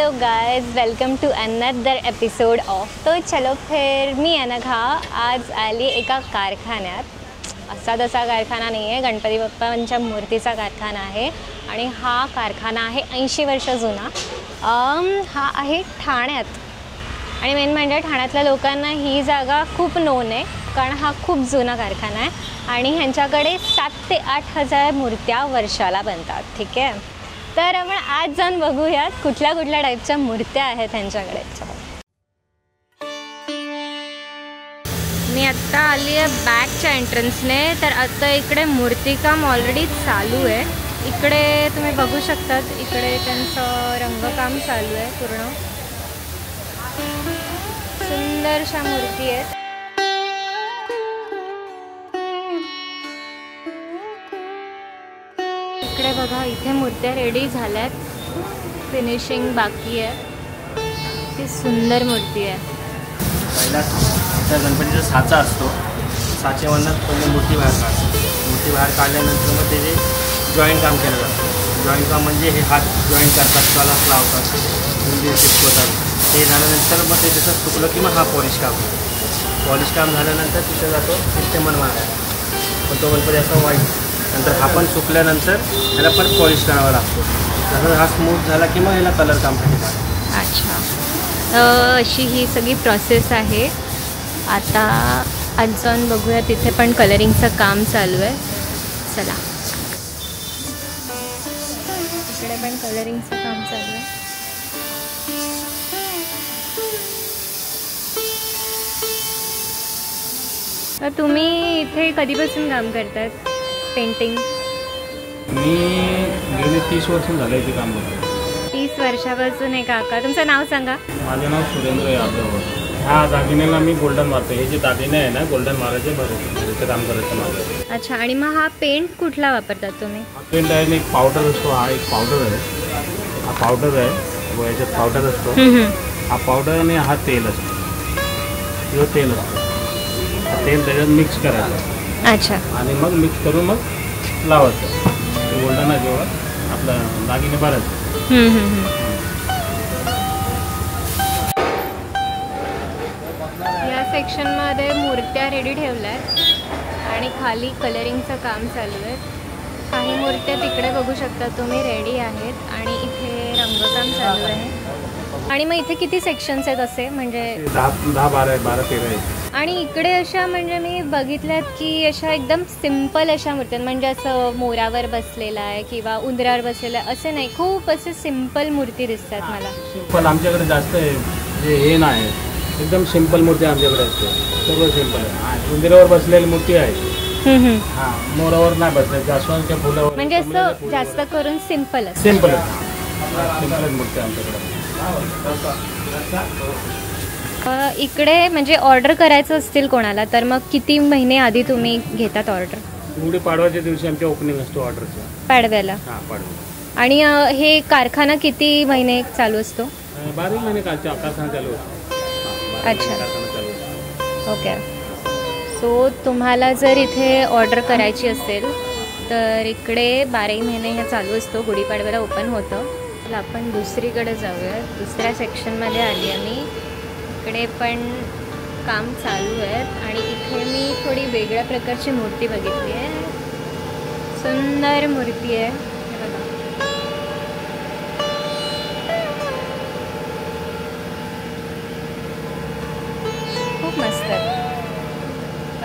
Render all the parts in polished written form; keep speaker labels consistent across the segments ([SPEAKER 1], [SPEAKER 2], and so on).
[SPEAKER 1] Hello guys, welcome to another episode of तो चलो फिर. मी अनघा आज आली एका कारखान्यात. असा तसा कारखाना नाही आहे, गणपती बाप्पांच्या मूर्तीचा कारखाना आहे आणि हा कारखाना आहे 80 वर्ष जुना. हा आहे ठाण्यात आणि मेन म्हणजे ठाण्यातल्या लोकांना ही जागा खूप नोन आहे कारण हा खूप जुना कारखाना आहे आणि ह्यांच्याकडे 7 ते 8 हजार मूर्त्या वर्षाला बनतात. ठीक आहे, तर आपण आज जाऊन बघूयात कुठल्या कुठल्या टाईपच्या मूर्त्या आहेत ह्यांच्याकडे. मी आत्ता आली आहे बॅकच्या एंट्रन्सने. तर आता इकडे मूर्तिकाम ऑलरेडी चालू आहे. इकडे तुम्ही बघू शकतात, इकडे त्यांचं रंगकाम चालू आहे. पूर्ण सुंदरशा मूर्ती आहेत. इकडे बघा, इथे मूर्त्या रेडी झाल्यात, फिनिशिंग बाकी आहे. ती सुंदर मूर्ती आहे.
[SPEAKER 2] पहिला त्या गणपतीचा साचा असतो, साचेवरनं पहिले मूर्ती बाहेर काढतो. मूर्ती बाहेर काढल्यानंतर मग त्याचे जॉईंट काम केलं जातं. जॉईंट काम म्हणजे हे हात जॉईंट करतात, कलर्स लावतात, मुंडी चिपकवतात. ते झाल्यानंतर मग ते त्याचं चुकलं की मग हा पॉलिश काम. पॉलिश काम झाल्यानंतर तिथे जातो सिस्टमन मारायला. पण तो गणपती असा वाईट नंतर हा पण सुकल्यानंतर ह्याला पण पॉलिश करावा लागतो. जसं हा स्मूथ झाला की मग ह्याला कलर काम करायचं.
[SPEAKER 1] अच्छा, अशी ही सगळी प्रोसेस आहे. आता आज जाऊन बघूया, तिथे पण कलरिंगचं काम चालू आहे. चला, इकडे पण कलरिंगचं काम चालू आहे. तर तुम्ही इथे कधीपासून काम करतात पेंटिंग?
[SPEAKER 2] मी गेले 30 वर्ष झालं इथे काम करतो.
[SPEAKER 1] 30 वर्षापासून आहे काका. तुमचं नाव सांगा.
[SPEAKER 2] माझं नाव सुरेंद्र यादव. ह्या दागिन्याला मी गोल्डन मारतो. हे जे दागिने आहे ना, गोल्डन मारायचे भरायचे काम करायचं माझं.
[SPEAKER 1] अच्छा, आणि मग हा पेंट कुठला वापरतात तुम्ही?
[SPEAKER 2] हा पेंट आहे, एक पावडर असतो. हा एक पावडर आहे, हा पावडर आहे व याच्यात पावडर असतो. हा पावडर आणि हा तेल असतो. हे तेल असतं, हा तेल त्याच्यात मिक्स करायचं.
[SPEAKER 1] अच्छा, आणि
[SPEAKER 2] मग मिक्स करून मग लावायचं. गोल्डन आहे जेव्हा आपलं दागिने भरायचं.
[SPEAKER 1] या सेक्शनमध्ये मूर्त्या रेडी ठेवल्या आहेत आणि खाली कलरिंगचं काम चालू आहे. काही मूर्त्या तिकडे बघू शकता तुम्ही रेडी आहेत आणि इथे रंगकाम चालू आहे. आणि मग इथे किती सेक्शन्स आहेत असे, म्हणजे
[SPEAKER 2] 10-12-13 आहेत.
[SPEAKER 1] आणि इकडे अशा म्हणजे मी बघितल्यात की अशा एकदम सिम्पल अशा मूर्त्या, म्हणजे असं मोरावर बसलेला आहे किंवा उंदरावर बसलेला आहे असं नाही, खूप असे सिम्पल मूर्ती दिसतात मला.
[SPEAKER 2] सिम्पल आमच्याकडे जास्त आहे, जे हे नाही एकदम सिम्पल मूर्ती आमच्याकडे असते. सर्व सिम्पल आहे. उंदरावर बसलेली मूर्ती आहे. हां, मोरावर नाही बसले, जास्वंदच्या फुलावर,
[SPEAKER 1] म्हणजे असं जास्त करून सिम्पल आहे.
[SPEAKER 2] सिम्पल मूर्ती आमच्याकडे.
[SPEAKER 1] इकडे म्हणजे ऑर्डर करायचं असतील कोणाला तर मग किती महिने आधी तुम्ही घेतात ऑर्डर?
[SPEAKER 2] गुढी पाडव्याच्या दिवशी आमच्या ओपनिंग असतो ऑर्डरचा.
[SPEAKER 1] पाडव्याला?
[SPEAKER 2] हां, पाडव्याला.
[SPEAKER 1] आणि हे कारखाना किती महिने चालू असतो?
[SPEAKER 2] 12 महिने कारखाना चालू असतो.
[SPEAKER 1] अच्छा, ओके. सो तुम्हाला जर इथे ऑर्डर करायची असेल तर इकडे 12 महिने हे चालू असतो. गुढीपाडव्याला ओपन होतं. तर आपण दुसरीकडे जाऊया. दुसऱ्या सेक्शनमध्ये आली आहे मी. इकडे पण काम चालू आहेत आणि इथे मी थोडी वेगळ्या प्रकारची मूर्ती बघितली आहे. सुंदर मूर्ती आहे. खूप मस्त आहे.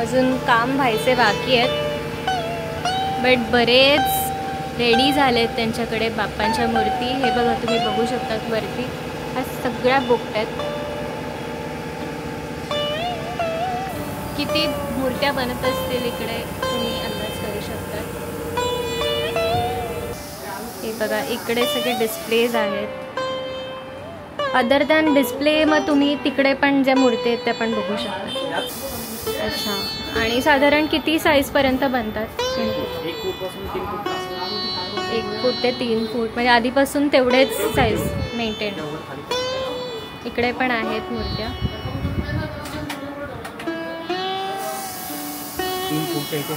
[SPEAKER 1] अजून काम व्हायचे बाकी आहेत, बट बरेच रेडी झाले आहेत त्यांच्याकडे बाप्पांच्या मूर्ती. हे बघा, तुम्ही बघू शकतात वरती ह्या सगळ्या बुकड आहेत. किती मूर्त्या बनत असतील इकडे तुम्ही अंदाज करू शकता. हे बघा, इकडे सगळे डिस्प्लेज आहेत. अदर दॅन डिस्प्ले मग तुम्ही तिकडे पण ज्या मूर्ती आहेत त्या पण बघू शकता. अच्छा, आणि साधारण किती साईजपर्यंत बनतात? 1 फूट ते 3 फूट, म्हणजे आधीपासून तेवढेच साईज मेंटेन. इकडे पण आहेत मूर्त्या.
[SPEAKER 2] 3 फूटच्या इथे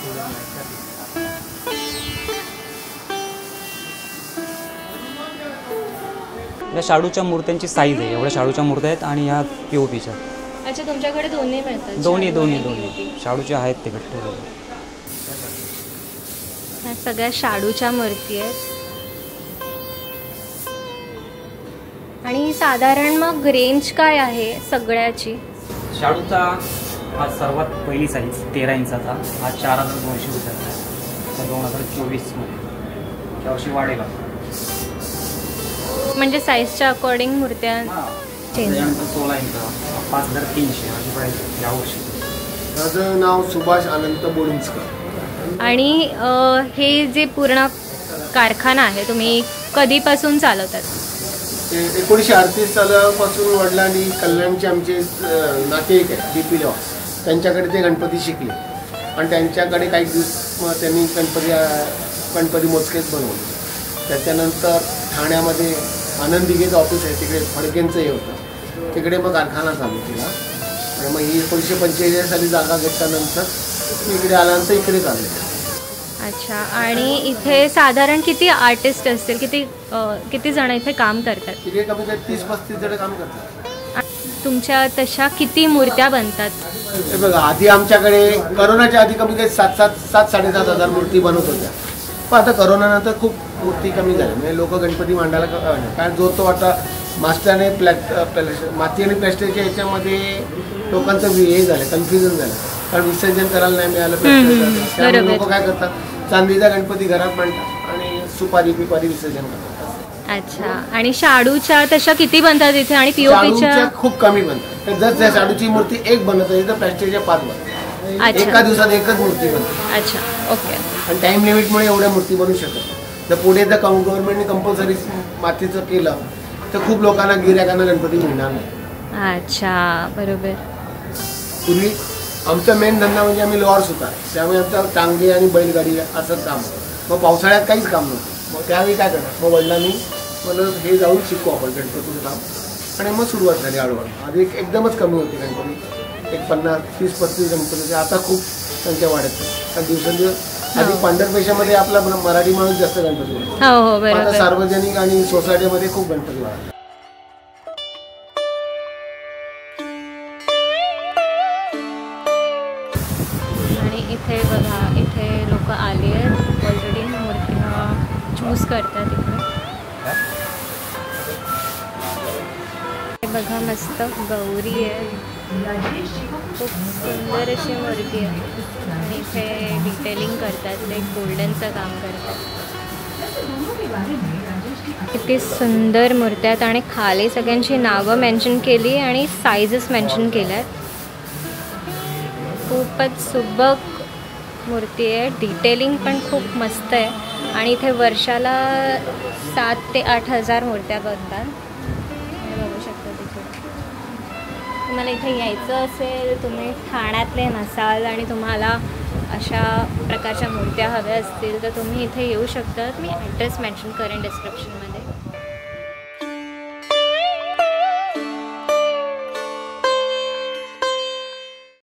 [SPEAKER 3] या शाडूच्या मूर्त्यांची साईज आहे, एवढ्या शाडूच्या मूर्त्या आहेत आणि ह्या POPच्या.
[SPEAKER 1] अच्छा, तुमच्याकडे दोन्ही मिळतात?
[SPEAKER 3] दोन्ही शाडूच्या आहेत ते ठेवलेले.
[SPEAKER 1] ह्या सगळ्या शाडूच्या मूर्ती आहेत. आणि साधारण मग रेंज काय आहे सगळ्याची?
[SPEAKER 3] शाडूचा हा सर्वात पहिली साईज 13 इंचाचा हा 4200 रुपयाचा आहे. तर 2024मध्ये त्यावर्षी वाढेल.
[SPEAKER 1] म्हणजे साईजच्या अकॉर्डिंग मूर्त्या चेंज.
[SPEAKER 3] त्याच्यानंतर 16 इंचा 5300 अशी प्राईस यावर्षी.
[SPEAKER 4] माझं नाव सुभाष अनंत बोडुंचकर.
[SPEAKER 1] आणि हे जे पूर्ण कारखाना आहे तुम्ही कधीपासून चालवतात?
[SPEAKER 4] 1938 सालापासून वडिलांनी कल्याणचे आमचे नातेवाईक आहेत DP लॉ, त्यांच्याकडे ते गणपती शिकले आणि त्यांच्याकडे काही दिवस त्यांनी गणपती मोजकेच बनवले. त्याच्यानंतर ठाण्यामध्ये आनंद दिघेचं ऑफिस आहे, तिकडे फडकेंचं हे होतं, तिकडे मग कारखाना चालू केला. आणि मग ही 1945 साली जागा घेतल्यानंतर इकडे आल्यानंतर इकडे चालले.
[SPEAKER 1] अच्छा, आणि इथे साधारण किती आर्टिस्ट असतील, किती जण इथे काम करतात?
[SPEAKER 4] तिकडे कमी कमी 30-35 जण काम करतात.
[SPEAKER 1] तुमच्या तशा किती मूर्त्या बनतात?
[SPEAKER 4] हे बघा, आधी आमच्याकडे करोनाच्या आधी कमी काही 7,000-7,500 हजार मूर्ती बनत होत्या. पण आता करोनानंतर खूप मूर्ती कमी झाल्या. म्हणजे लोक गणपती मांडायला कारण जो तो आता मास्टरने माती आणि प्लॅस्टिकच्या याच्यामध्ये लोकांचं हे झालं, कन्फ्युजन झालं. कारण विसर्जन करायला नाही मिळालं त्यामुळे लोक काय करतात, चांदीचा गणपती घरात मांडतात आणि सुपारी पिपारी विसर्जन करतात.
[SPEAKER 1] अच्छा, आणि शाडूच्या तशा किती बनतात इथे? आणि POPच्या
[SPEAKER 4] खूप कमी बनतात. जर त्या शाडूची मूर्ती एक बनत आहे तर प्लॅस्टिकच्या 5 बनतात. एका दिवसात एकच मूर्ती बनते.
[SPEAKER 1] अच्छा, ओके.
[SPEAKER 4] आणि टाइम लिमिटमुळे एवढ्या मूर्ती बनवू शकत. तर पुढे जर गव्हर्नमेंटने कंपल्सरी मातीचं केलं तर खूप लोकांना गिऱ्हाईकांना गणपती मिळणार नाही.
[SPEAKER 1] अच्छा, बरोबर.
[SPEAKER 4] पूर्वी आमचा मेन धंदा म्हणजे आम्ही लोअर्स होता, त्यामुळे आमचा टांगे आणि बैलगाडी असंच काम. मग पावसाळ्यात काहीच काम नव्हतं. मग त्यावेळी काय करणार, मग वडिलांनी म्हणलं हे जाऊन शिकू आपण गणपतीचं काम. आणि मग सुरुवात झाली हळूहळू. आधी एकदमच कमी होती गणपती, एक 50-30-35 गणपतीचे. आता खूप संख्या वाढत आहे. कारण दिवसेंदिवस आधी पांढरपेशामध्ये आपला मराठी माणूस जास्त गणपती वाढतो.
[SPEAKER 1] हो, बरोबर.
[SPEAKER 4] आता सार्वजनिक आणि सोसायटीमध्ये खूप गणपती वाढतात.
[SPEAKER 1] आणि इथे बघा, इथे लोक आली आहेत ऑलरेडी, मूर्त्या चूज करतात इकडे. बघा, मस्त गौरी आहे, खूप सुंदर अशी मूर्ती आहे. आणि इथे डिटेलिंग करतात, ते गोल्डनचं काम करतात. किती सुंदर मूर्त्या आहेत. आणि खाली सगळ्यांची नावं मेन्शन केली आणि साईजेस मेन्शन केल्या आहेत. खूपच सुबक मूर्ती आहे, डिटेलिंग पण खूप मस्त आहे. आणि इथे वर्षाला 7,000 ते 8,000 मूर्त्या बनतात. बघू शकता तिथे. तुम्हाला इथे यायचं असेल, तुम्ही ठाण्यातले नसाल आणि तुम्हाला अशा प्रकारच्या मूर्त्या हव्या असतील तर तुम्ही इथे येऊ शकतात. मी ॲड्रेस मेन्शन करेन डिस्क्रिप्शनमध्ये.